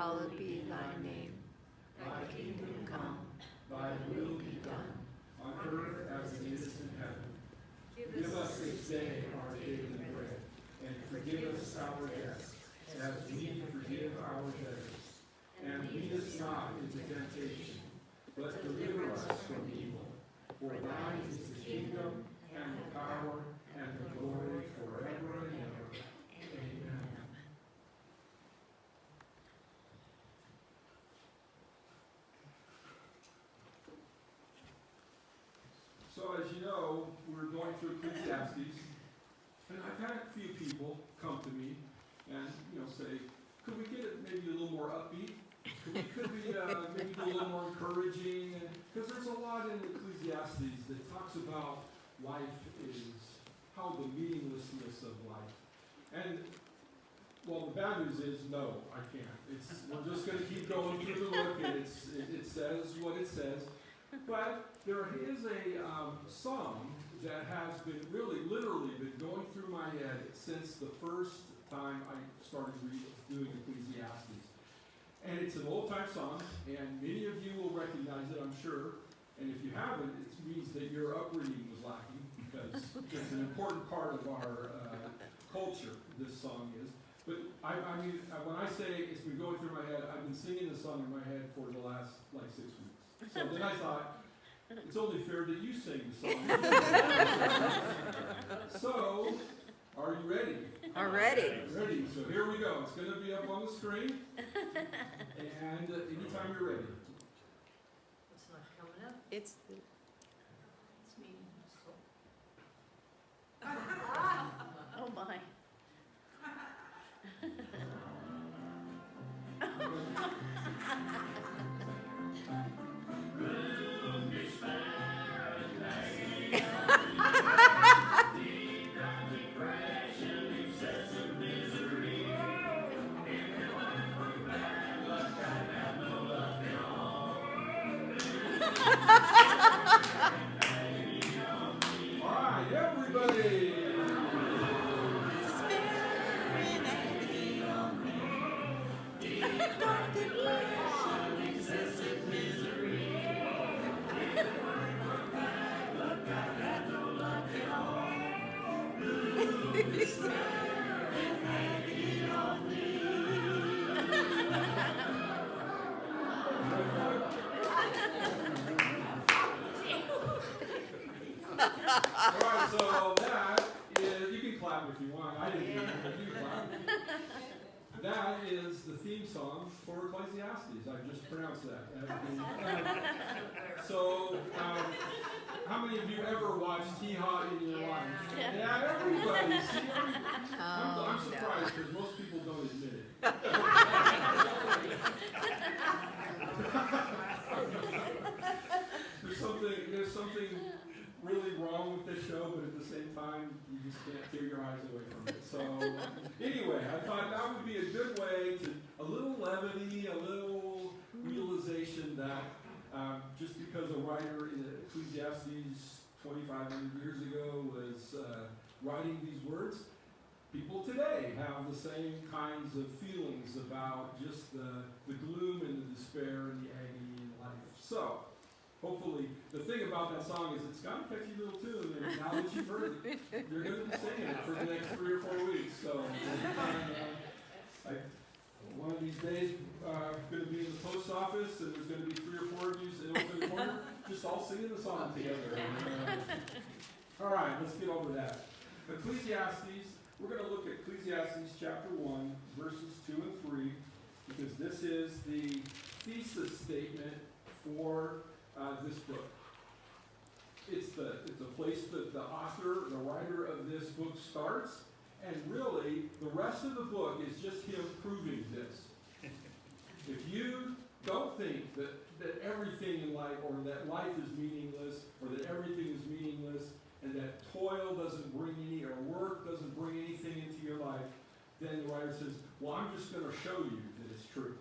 hallowed be thy name. Thy kingdom come, thy will be done, on earth as it is in heaven. Give us this day our daily bread, and forgive us our debts, as we forgive our debtors. And lead us not into temptation, but deliver us from evil. For thine is the kingdom, and the power, and the glory forever and ever. Amen. So as you know, we're going through Ecclesiastes, and I've had a few people come to me and say, could we get it maybe a little more upbeat? Could we maybe do a little more encouraging? Because there's a lot in Ecclesiastes that talks about life is how the meaninglessness of life. And well, the bad news is no, I can't. We're just going to keep going through the book, and it says what it says. But there is a song that has been literally been going through my head since the first time I started doing Ecclesiastes. And it's an old-time song, and many of you will recognize it, I'm sure. And if you haven't, it means that your upbringing was lacking, because it's an important part of our culture, this song is. But I mean, when I say it's been going through my head, I've been singing the song in my head for the last 6 weeks. So then I thought, it's only fair that you sing the song. So, are you ready? I'm ready. Ready. So here we go. It's going to be up on the screen. And anytime you're ready. It's not coming up. It's Meaningless. oh my. Alright, so that is, you can clap if you want. I didn't do it, but you can clap. That is the theme song for Ecclesiastes. I just pronounced that. So, how many of you ever watched Hee-Haw in your life? Yeah, everybody. See, I'm surprised because most people don't admit it. There's something really wrong with this show, but at the same time, you just can't tear your eyes away from it. So, anyway, I thought that would be a good way to, a little levity, a little realization that just because a writer in Ecclesiastes 2,500 years ago was writing these words, people today have the same kinds of feelings about just the gloom and the despair and the agony in life. So, hopefully, the thing about that song is it's got a catchy little tune, and now that you've heard it, you're going to be singing it for the next 3 or 4 weeks. So, one of these days, going to be in the post office, and there's going to be 3 or 4 of you sitting over in the corner, just all singing the song together. All right, let's get over that. Ecclesiastes, we're going to look at Ecclesiastes chapter 1, verses 2 and 3, because this is the thesis statement for this book. It's a place that the author, the writer of this book starts, and really, the rest of the book is just him proving this. If you don't think that everything in life, or that life is meaningless, or that everything is meaningless, and that toil doesn't bring any, or work doesn't bring anything into your life, then the writer says, well, I'm just going to show you that it's true.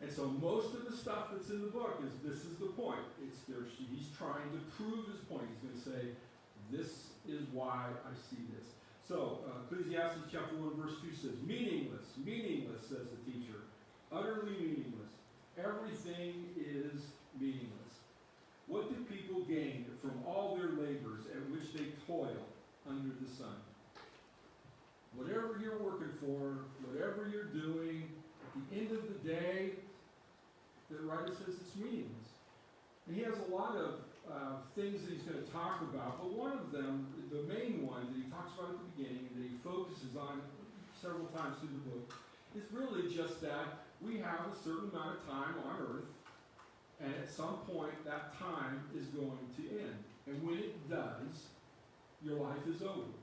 And so most of the stuff that's in the book is, this is the point. He's trying to prove his point. He's going to say, this is why I see this. So, Ecclesiastes chapter 1, verse 2 says, meaningless, meaningless, says the teacher, utterly utterly meaningless. Everything is meaningless. What do people gain from all their labors at which they toil under the sun? Whatever you're working for, whatever you're doing, at the end of the day, the writer says it's meaningless. And he has a lot of things that he's going to talk about, but one of them, the main one that he talks about at the beginning and that he focuses on several times through the book, is really just that we have a certain amount of time on earth, and at some point that time is going to end. And when it does, your life is over.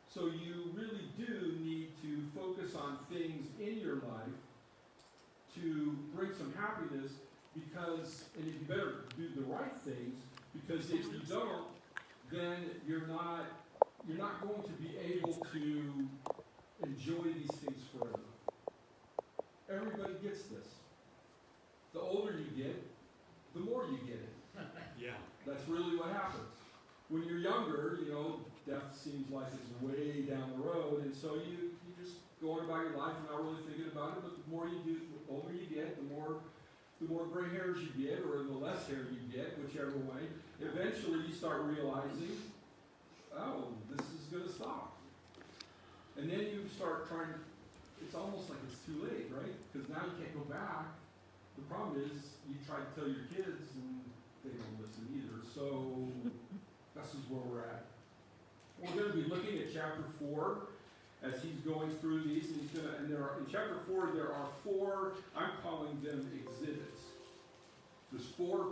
So you really do need to focus on things in your life to bring some happiness, because, and you better do the right things, because if you don't, then you're not going to be able to enjoy these things forever. Everybody gets this. The older you get, the more you get it. Yeah. That's really what happens. When you're younger, death seems like it's way down the road, and so you just go on about your life and not really thinking about it, but the more you do, the older you get, the more gray hairs you get, or the less hair you get, whichever way, eventually you start realizing, oh, this is going to stop. And then you start trying, it's almost like it's too late, right? Because now you can't go back. The problem is, you try to tell your kids, and they don't listen either. So, this is where we're at. We're going to be looking at chapter 4 as he's going through these, and in chapter 4 there are 4, I'm calling them exhibits. There's 4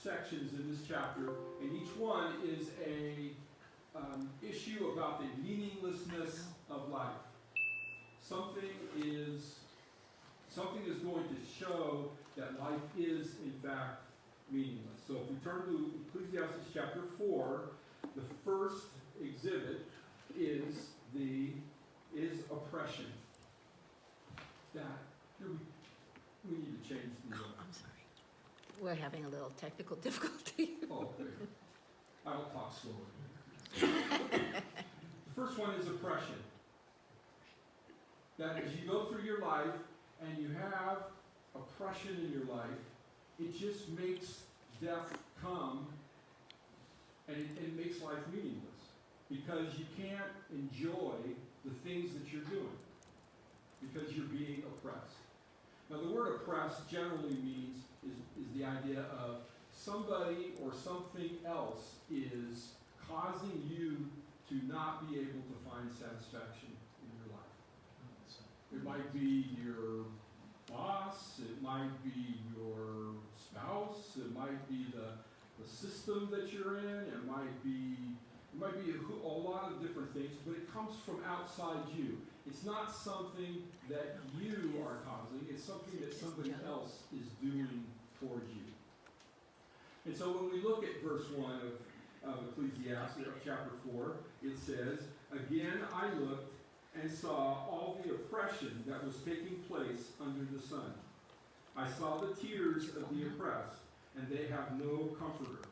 sections in this chapter, and each one is a issue about the meaninglessness of life. Something is going to show that life is in fact meaningless. So if we turn to Ecclesiastes chapter 4, the first exhibit is oppression. We need to change the. I'm sorry. We're having a little technical difficulty. Oh, there. I will talk slowly. The first one is oppression. That as you go through your life and you have oppression in your life, it just makes death come, and it makes life meaningless, because you can't enjoy the things that you're doing because you're being oppressed. Now, the word oppressed generally means is the idea of somebody or something else is causing you to not be able to find satisfaction in your life. It might be your boss, it might be your spouse, it might be the system that you're in, it might be a lot of different things, but it comes from outside you. It's not something that you are causing, it's something that somebody else is doing towards you. And so when we look at verse 1 of Ecclesiastes, chapter 4, it says, "Again I looked and saw all the oppression that was taking place under the sun. I saw the tears of the oppressed, and they have no comforter.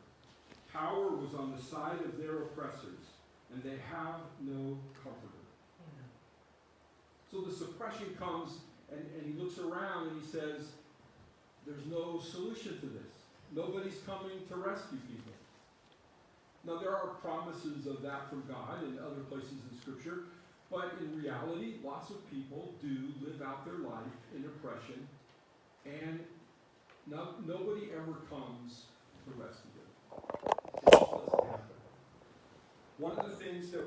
Power was on the side of their oppressors, and they have no comforter." So this oppression comes, and he looks around and he says, there's no solution to this. Nobody's coming to rescue people. Now, there are promises of that from God in other places in Scripture, but in reality, lots of people do live out their life in oppression, and nobody ever comes to rescue them. It just doesn't happen. One of the things that